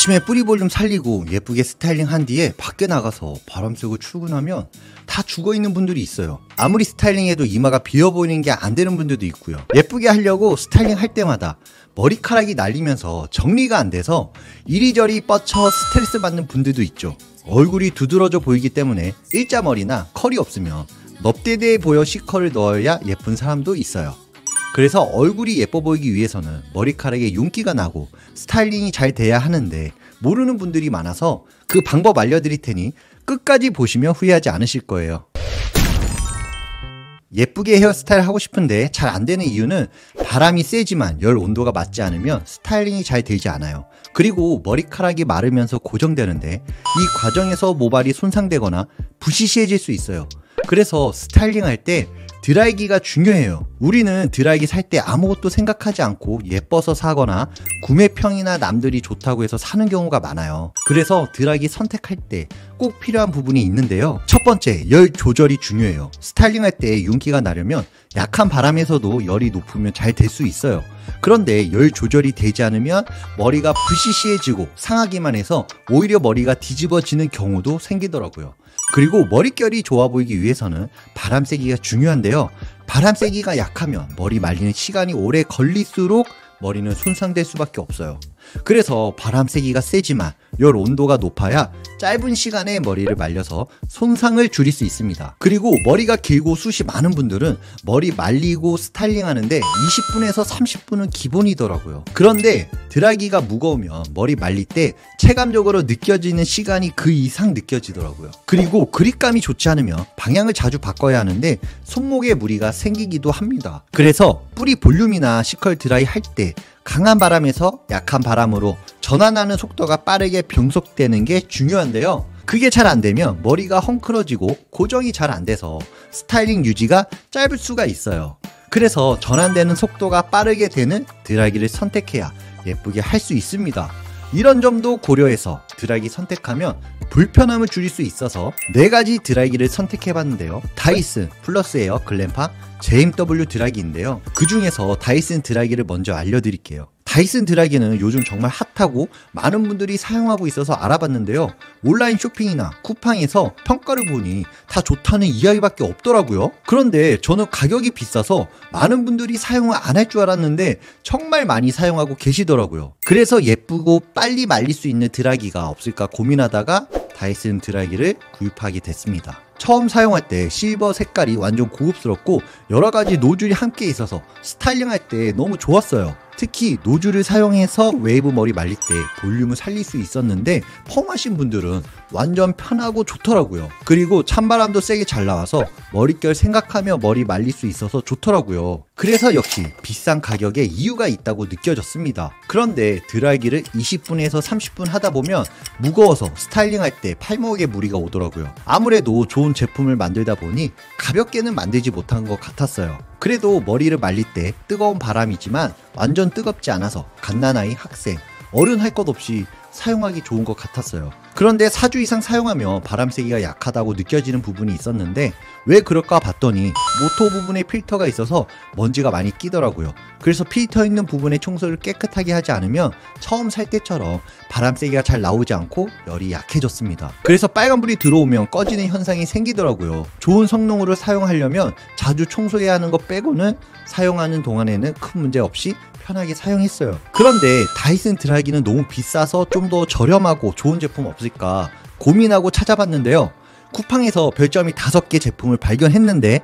아침에 뿌리 볼륨 살리고 예쁘게 스타일링 한 뒤에 밖에 나가서 바람 쐬고 출근하면 다 죽어있는 분들이 있어요. 아무리 스타일링해도 이마가 비어 보이는 게 안 되는 분들도 있고요. 예쁘게 하려고 스타일링 할 때마다 머리카락이 날리면서 정리가 안 돼서 이리저리 뻗쳐 스트레스 받는 분들도 있죠. 얼굴이 두드러져 보이기 때문에 일자머리나 컬이 없으면 넙대대해 보여 C컬을 넣어야 예쁜 사람도 있어요. 그래서 얼굴이 예뻐 보이기 위해서는 머리카락에 윤기가 나고 스타일링이 잘 돼야 하는데 모르는 분들이 많아서 그 방법 알려드릴 테니 끝까지 보시면 후회하지 않으실 거예요. 예쁘게 헤어스타일 하고 싶은데 잘 안되는 이유는 바람이 세지만 열 온도가 맞지 않으면 스타일링이 잘 되지 않아요. 그리고 머리카락이 마르면서 고정되는데 이 과정에서 모발이 손상되거나 부시시해질 수 있어요. 그래서 스타일링 할 때 드라이기가 중요해요. 우리는 드라이기 살 때 아무것도 생각하지 않고 예뻐서 사거나 구매평이나 남들이 좋다고 해서 사는 경우가 많아요. 그래서 드라이기 선택할 때 꼭 필요한 부분이 있는데요. 첫 번째, 열 조절이 중요해요. 스타일링 할 때 윤기가 나려면 약한 바람에서도 열이 높으면 잘 될 수 있어요. 그런데 열 조절이 되지 않으면 머리가 부시시해지고 상하기만 해서 오히려 머리가 뒤집어지는 경우도 생기더라고요. 그리고 머릿결이 좋아 보이기 위해서는 바람 쐬기가 중요한데요. 바람 쐬기가 약하면 머리 말리는 시간이 오래 걸릴수록 머리는 손상될 수밖에 없어요. 그래서 바람 쐬기가 세지만 열 온도가 높아야 짧은 시간에 머리를 말려서 손상을 줄일 수 있습니다. 그리고 머리가 길고 숱이 많은 분들은 머리 말리고 스타일링 하는데 20분에서 30분은 기본이더라고요. 그런데 드라이기가 무거우면 머리 말릴 때 체감적으로 느껴지는 시간이 그 이상 느껴지더라고요. 그리고 그립감이 좋지 않으면 방향을 자주 바꿔야 하는데 손목에 무리가 생기기도 합니다. 그래서 뿌리 볼륨이나 C컬 드라이 할 때 강한 바람에서 약한 바람으로 전환하는 속도가 빠르게 변속되는 게 중요한데요. 그게 잘 안되면 머리가 헝클어지고 고정이 잘 안돼서 스타일링 유지가 짧을 수가 있어요. 그래서 전환되는 속도가 빠르게 되는 드라이기를 선택해야 예쁘게 할 수 있습니다. 이런 점도 고려해서 드라이기 선택하면 불편함을 줄일 수 있어서 4가지 드라이기를 선택해봤는데요. 다이슨 플러스 에어 글램팜 JMW 드라이기인데요. 그 중에서 다이슨 드라이기를 먼저 알려드릴게요. 다이슨 드라이기는 요즘 정말 핫하고 많은 분들이 사용하고 있어서 알아봤는데요. 온라인 쇼핑이나 쿠팡에서 평가를 보니 다 좋다는 이야기밖에 없더라고요. 그런데 저는 가격이 비싸서 많은 분들이 사용을 안 할 줄 알았는데 정말 많이 사용하고 계시더라고요. 그래서 예쁘고 빨리 말릴 수 있는 드라이기가 없을까 고민하다가 다이슨 드라이기를 구입하게 됐습니다. 처음 사용할 때 실버 색깔이 완전 고급스럽고 여러가지 노즐이 함께 있어서 스타일링 할 때 너무 좋았어요. 특히 노즐을 사용해서 웨이브 머리 말릴 때 볼륨을 살릴 수 있었는데 펌하신 분들은 완전 편하고 좋더라고요. 그리고 찬바람도 세게 잘 나와서 머릿결 생각하며 머리 말릴 수 있어서 좋더라고요. 그래서 역시 비싼 가격에 이유가 있다고 느껴졌습니다. 그런데 드라이기를 20분에서 30분 하다 보면 무거워서 스타일링 할 때 팔목에 무리가 오더라고요. 아무래도 좋은 제품을 만들다 보니 가볍게는 만들지 못한 것 같았어요. 그래도 머리를 말릴 때 뜨거운 바람이지만 완전 뜨겁지 않아서 갓난아이, 학생, 어른 할 것 없이 사용하기 좋은 것 같았어요. 그런데 4주 이상 사용하면 바람 세기가 약하다고 느껴지는 부분이 있었는데 왜 그럴까 봤더니 모터 부분에 필터가 있어서 먼지가 많이 끼더라고요. 그래서 필터 있는 부분에 청소를 깨끗하게 하지 않으면 처음 살 때처럼 바람 세기가 잘 나오지 않고 열이 약해졌습니다. 그래서 빨간불이 들어오면 꺼지는 현상이 생기더라고요. 좋은 성능으로 사용하려면 자주 청소해야 하는 것 빼고는 사용하는 동안에는 큰 문제 없이 편하게 사용했어요. 그런데 다이슨 드라이기는 너무 비싸서 좀 더 저렴하고 좋은 제품 없을까 고민하고 찾아봤는데요. 쿠팡에서 별점이 5개 제품을 발견했는데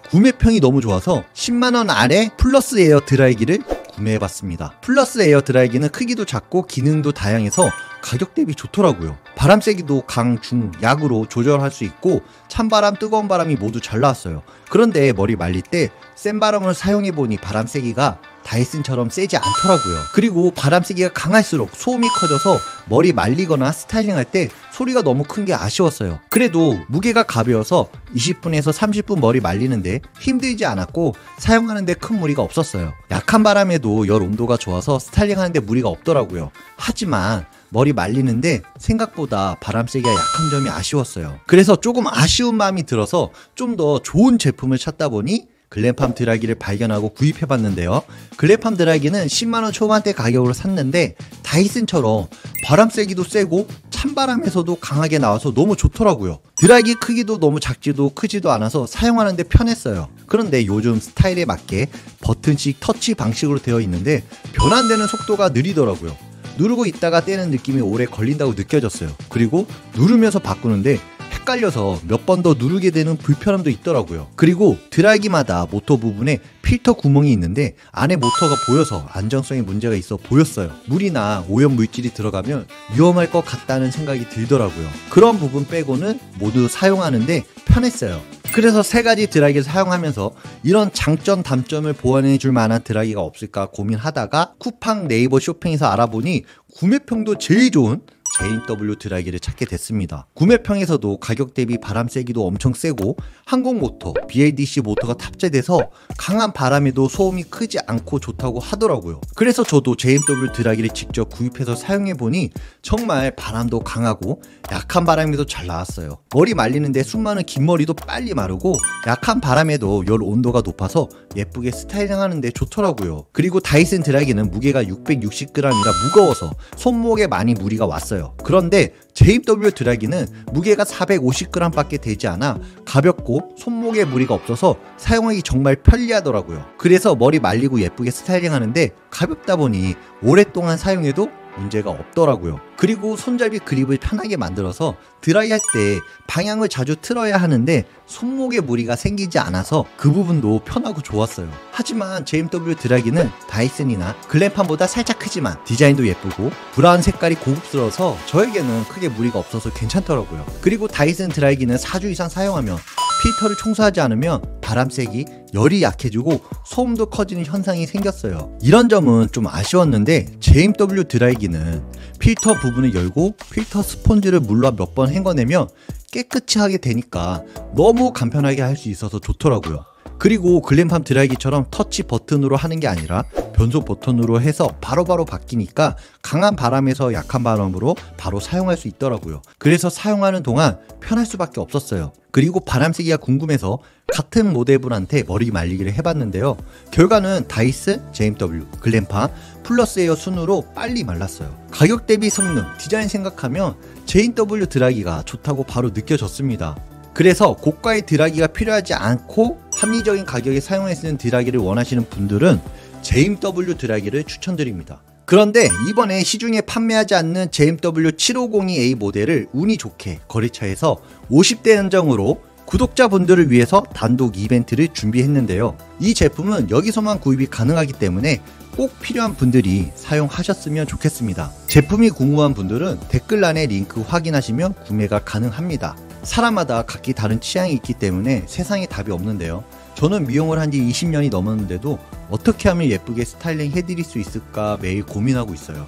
구매평이 너무 좋아서 10만원 아래 플러스 에어 드라이기를 구매해봤습니다. 플러스 에어 드라이기는 크기도 작고 기능도 다양해서 가격 대비 좋더라고요. 바람 세기도 강, 중, 약으로 조절할 수 있고 찬바람, 뜨거운 바람이 모두 잘 나왔어요. 그런데 머리 말릴 때 센 바람을 사용해보니 바람 세기가 다이슨처럼 세지 않더라고요. 그리고 바람 세기가 강할수록 소음이 커져서 머리 말리거나 스타일링 할 때 소리가 너무 큰 게 아쉬웠어요. 그래도 무게가 가벼워서 20분에서 30분 머리 말리는데 힘들지 않았고 사용하는데 큰 무리가 없었어요. 약한 바람에도 열 온도가 좋아서 스타일링 하는데 무리가 없더라고요. 하지만 머리 말리는데 생각보다 바람 세기가 약한 점이 아쉬웠어요. 그래서 조금 아쉬운 마음이 들어서 좀 더 좋은 제품을 찾다 보니 글램팜 드라이기를 발견하고 구입해봤는데요. 글램팜 드라이기는 10만원 초반대 가격으로 샀는데 다이슨처럼 바람 세기도 세고 찬바람에서도 강하게 나와서 너무 좋더라고요. 드라이기 크기도 너무 작지도 크지도 않아서 사용하는데 편했어요. 그런데 요즘 스타일에 맞게 버튼식 터치 방식으로 되어 있는데 변환되는 속도가 느리더라고요. 누르고 있다가 떼는 느낌이 오래 걸린다고 느껴졌어요. 그리고 누르면서 바꾸는데 헷갈려서 몇 번 더 누르게 되는 불편함도 있더라고요. 그리고 드라이기마다 모터 부분에 필터 구멍이 있는데 안에 모터가 보여서 안정성에 문제가 있어 보였어요. 물이나 오염 물질이 들어가면 위험할 것 같다는 생각이 들더라고요. 그런 부분 빼고는 모두 사용하는데 편했어요. 그래서 세 가지 드라이기를 사용하면서 이런 장점 단점을 보완해 줄 만한 드라이기가 없을까 고민하다가 쿠팡 네이버 쇼핑에서 알아보니 구매평도 제일 좋은 JW 드라이기를 찾게 됐습니다. 구매평에서도 가격 대비 바람 세기도 엄청 세고 항공 모터, BLDC 모터가 탑재돼서 강한 바람에도 소음이 크지 않고 좋다고 하더라고요. 그래서 저도 JW 드라이기를 직접 구입해서 사용해보니 정말 바람도 강하고 약한 바람에도 잘 나왔어요. 머리 말리는데 숨 많은 긴 머리도 빨리 마르고 약한 바람에도 열 온도가 높아서 예쁘게 스타일링하는데 좋더라고요. 그리고 다이슨 드라이기는 무게가 660g이라 무거워서 손목에 많이 무리가 왔어요. 그런데 JW 드라이기는 무게가 450g 밖에 되지 않아 가볍고 손목에 무리가 없어서 사용하기 정말 편리하더라고요. 그래서 머리 말리고 예쁘게 스타일링 하는데 가볍다 보니 오랫동안 사용해도 문제가 없더라고요. 그리고 손잡이 그립을 편하게 만들어서 드라이 할 때 방향을 자주 틀어야 하는데 손목에 무리가 생기지 않아서 그 부분도 편하고 좋았어요. 하지만 JW 드라이기는 다이슨이나 글램팜보다 살짝 크지만 디자인도 예쁘고 브라운 색깔이 고급스러워서 저에게는 크게 무리가 없어서 괜찮더라고요. 그리고 다이슨 드라이기는 4주 이상 사용하면 필터를 청소하지 않으면 바람색이 열이 약해지고 소음도 커지는 현상이 생겼어요. 이런 점은 좀 아쉬웠는데 JW 드라이기는 필터 부분을 열고 필터 스펀지를 물로 몇 번 헹궈내면 깨끗이 하게 되니까 너무 간편하게 할 수 있어서 좋더라고요. 그리고 글램팜 드라이기처럼 터치 버튼으로 하는 게 아니라 변속 버튼으로 해서 바로바로 바뀌니까 강한 바람에서 약한 바람으로 바로 사용할 수 있더라고요. 그래서 사용하는 동안 편할 수밖에 없었어요. 그리고 바람세기가 궁금해서 같은 모델분한테 머리 말리기를 해봤는데요. 결과는 다이슨, JW, 글램팜, 플러스 에어 순으로 빨리 말랐어요. 가격 대비 성능, 디자인 생각하면 JW 드라이기가 좋다고 바로 느껴졌습니다. 그래서 고가의 드라이기가 필요하지 않고 합리적인 가격에 사용할 수 있는 드라이기를 원하시는 분들은 JW 드라이기를 추천드립니다. 그런데 이번에 시중에 판매하지 않는 JW 7502A 모델을 운이 좋게 거래처에서 50대 한정으로 구독자분들을 위해서 단독 이벤트를 준비했는데요. 이 제품은 여기서만 구입이 가능하기 때문에 꼭 필요한 분들이 사용하셨으면 좋겠습니다. 제품이 궁금한 분들은 댓글란에 링크 확인하시면 구매가 가능합니다. 사람마다 각기 다른 취향이 있기 때문에 세상에 답이 없는데요. 저는 미용을 한 지 20년이 넘었는데도 어떻게 하면 예쁘게 스타일링 해드릴 수 있을까 매일 고민하고 있어요.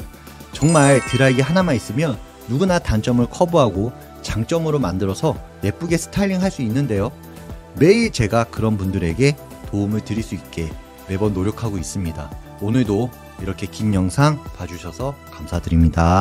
정말 드라이기 하나만 있으면 누구나 단점을 커버하고 장점으로 만들어서 예쁘게 스타일링 할 수 있는데요. 매일 제가 그런 분들에게 도움을 드릴 수 있게 매번 노력하고 있습니다. 오늘도 이렇게 긴 영상 봐주셔서 감사드립니다.